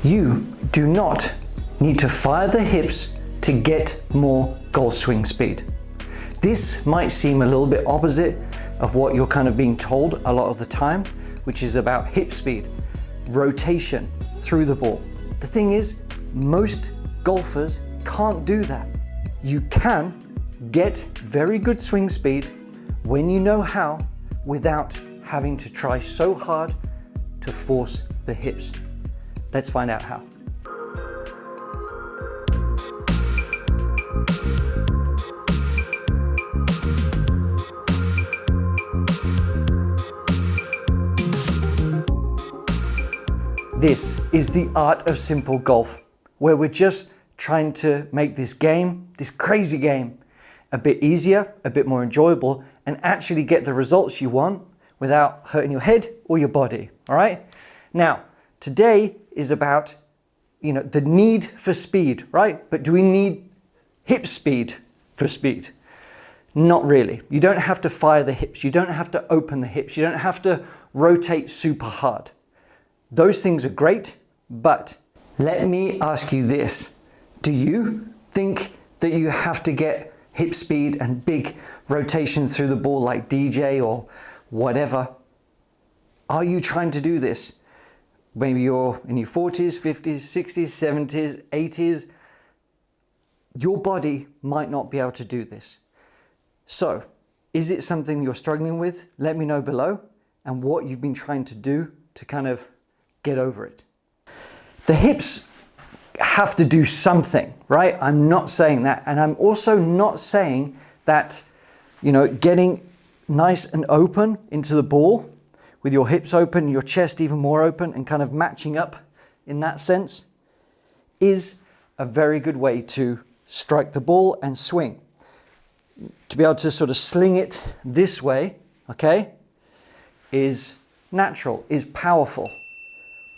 You do not need to fire the hips to get more golf swing speed. This might seem a little bit opposite of what you're kind of being told a lot of the time, which is about hip speed, rotation through the ball. The thing is, most golfers can't do that. You can get very good swing speed when you know how, without having to try so hard to force the hips. Let's find out how. This is the art of simple golf, where we're just trying to make this game, this crazy game, a bit easier, a bit more enjoyable, and actually get the results you want without hurting your head or your body, all right? Now, today is about, the need for speed, right? But do we need hip speed for speed? Not really. You don't have to fire the hips. You don't have to open the hips. You don't have to rotate super hard. Those things are great, but let me ask you this. Do you think that you have to get hip speed and big rotation through the ball like DJ or whatever? Are you trying to do this? Maybe you're in your 40s, 50s, 60s, 70s, 80s. Your body might not be able to do this. So, is it something you're struggling with? Let me know below, and what you've been trying to do to kind of get over it. The hips have to do something, right? I'm not saying that. And I'm also not saying that, getting nice and open into the ball with your hips open, your chest even more open, and kind of matching up in that sense is a very good way to strike the ball and swing. To be able to sort of sling it this way, okay, is natural, is powerful.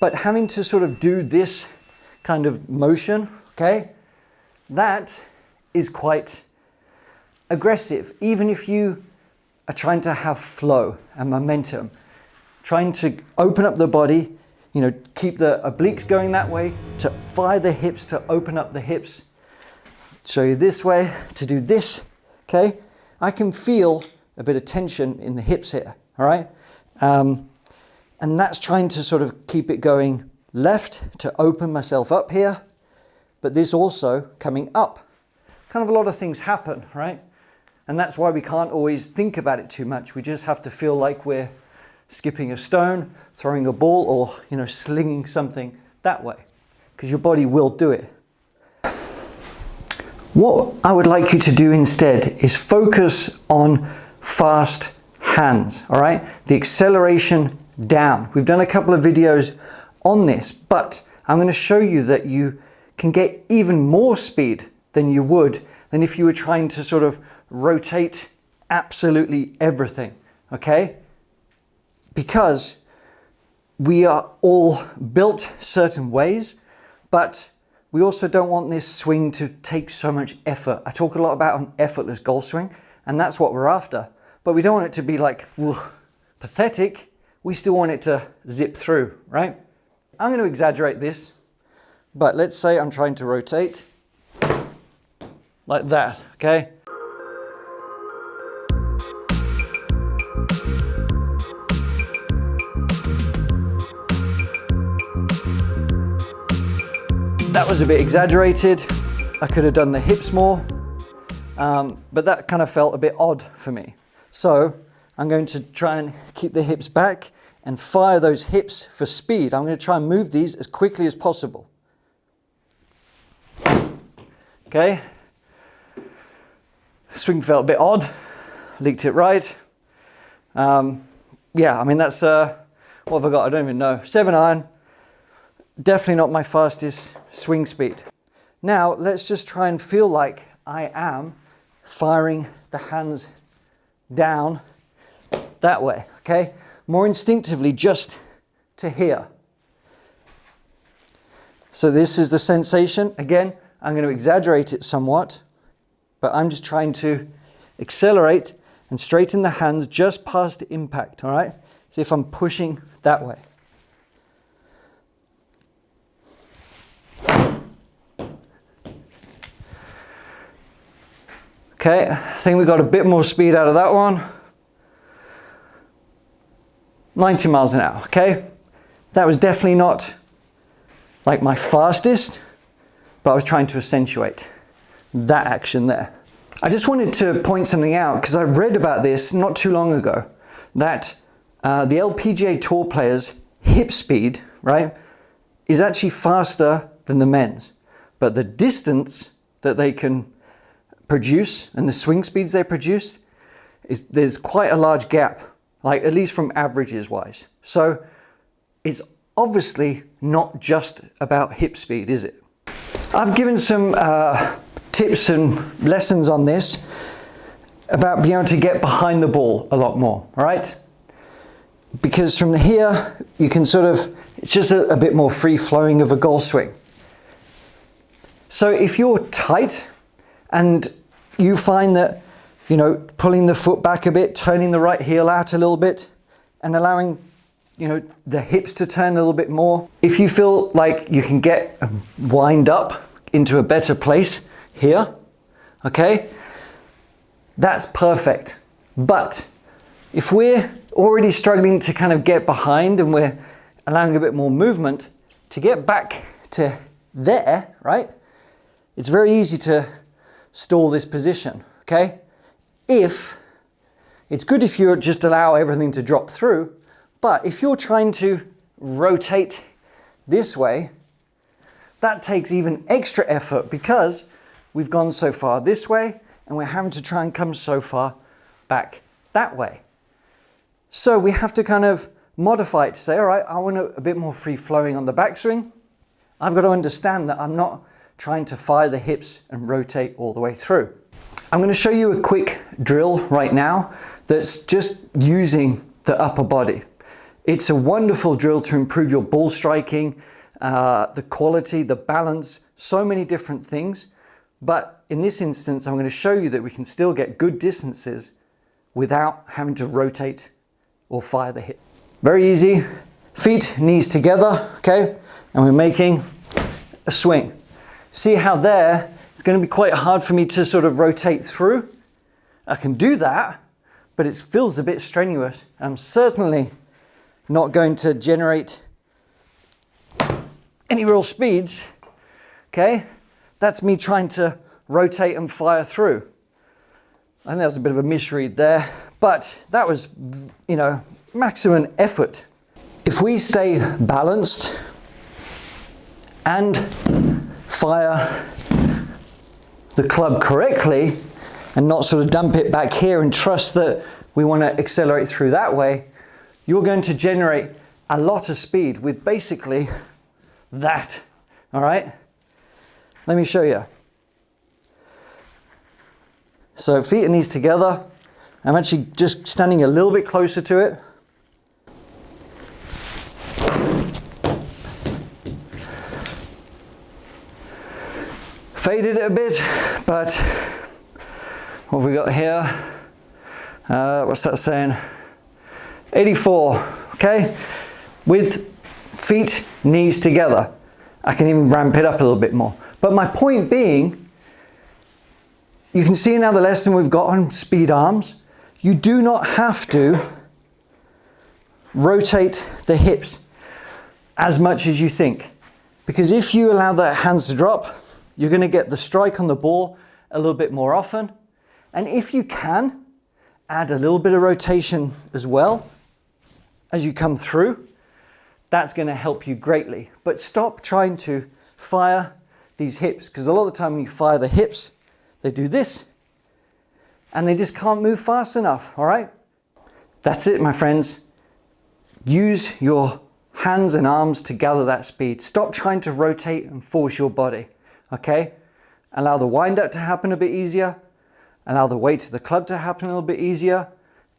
But having to sort of do this kind of motion, okay, that is quite aggressive. Even if you are trying to have flow and momentum, trying to open up the body, keep the obliques going that way, to fire the hips, to open up the hips. Show you this way, to do this, okay? I can feel a bit of tension in the hips here, all right? And that's trying to sort of keep it going left to open myself up here, but this also coming up. Kind of a lot of things happen, right? And that's why we can't always think about it too much. We just have to feel like we're skipping a stone, throwing a ball, or, slinging something that way, because your body will do it. What I would like you to do instead is focus on fast hands, all right? The acceleration down. We've done a couple of videos on this, but I'm going to show you that you can get even more speed than you would than if you were trying to sort of rotate absolutely everything, okay? Because we are all built certain ways, but we also don't want this swing to take so much effort. I talk a lot about an effortless golf swing, and that's what we're after. But we don't want it to be like pathetic. We still want it to zip through, right? I'm going to exaggerate this, but let's say I'm trying to rotate like that, okay? That was a bit exaggerated. I could have done the hips more, but that kind of felt a bit odd for me. So I'm going to try and keep the hips back and fire those hips for speed. I'm going to try and move these as quickly as possible. Okay. Swing felt a bit odd. Leaked it right. Yeah, I mean, that's, what have I got? I don't even know. 7 iron. Definitely not my fastest swing speed. Now, let's just try and feel like I am firing the hands down that way, okay? More instinctively, just to here. So this is the sensation. Again, I'm going to exaggerate it somewhat, but I'm just trying to accelerate and straighten the hands just past impact, all right? See if I'm pushing that way. Okay, I think we got a bit more speed out of that one. 90 miles an hour, okay? That was definitely not like my fastest, but I was trying to accentuate that action there. I just wanted to point something out because I read about this not too long ago, that the LPGA Tour players' hip speed, right, is actually faster than the men's. But the distance that they can produce and the swing speeds they produce, there's quite a large gap, like at least from averages wise. So it's obviously not just about hip speed, is it? I've given some tips and lessons on this about being able to get behind the ball a lot more, all right? Because from here, you can sort of, it's just a bit more free flowing of a golf swing. So if you're tight and you find that, you know, pulling the foot back a bit, turning the right heel out a little bit, and allowing, you know, the hips to turn a little bit more. If you feel like you can get wind up into a better place here, okay, that's perfect. But if we're already struggling to kind of get behind and we're allowing a bit more movement to get back to there, right? It's very easy to stall this position, okay? It's good if you just allow everything to drop through, but if you're trying to rotate this way, that takes even extra effort because we've gone so far this way and we're having to try and come so far back that way. So we have to kind of modify it to say, all right, I want a bit more free flowing on the backswing. I've got to understand that I'm not trying to fire the hips and rotate all the way through. I'm going to show you a quick drill right now that's just using the upper body. It's a wonderful drill to improve your ball striking, the quality, the balance, so many different things. But in this instance, I'm going to show you that we can still get good distances without having to rotate or fire the hip. Very easy. Feet, knees together, okay? And we're making a swing. See how there, it's going to be quite hard for me to sort of rotate through. I can do that, but it feels a bit strenuous. I'm certainly not going to generate any real speeds, okay? That's me trying to rotate and fire through. I think that was a bit of a misread there, but that was, you know, maximum effort. If we stay balanced and fire the club correctly and not sort of dump it back here and trust that we want to accelerate through that way, you're going to generate a lot of speed with basically that, all right? Let me show you. So feet and knees together. I'm actually just standing a little bit closer to it. Faded it a bit, but what have we got here? What's that saying? 84, okay? With feet, knees together. I can even ramp it up a little bit more. But my point being, you can see now the lesson we've got on speed arms. You do not have to rotate the hips as much as you think. Because if you allow the hands to drop, you're going to get the strike on the ball a little bit more often. And if you can, add a little bit of rotation as well as you come through, that's going to help you greatly. But stop trying to fire these hips, because a lot of the time when you fire the hips, they do this and they just can't move fast enough, all right? That's it, my friends. Use your hands and arms to gather that speed. Stop trying to rotate and force your body. Okay, allow the wind up to happen a bit easier, allow the weight of the club to happen a little bit easier,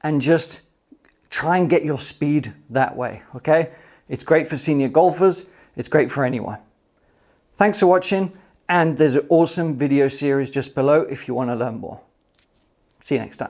and just try and get your speed that way, okay? It's great for senior golfers, it's great for anyone. Thanks for watching, and there's an awesome video series just below if you want to learn more. See you next time.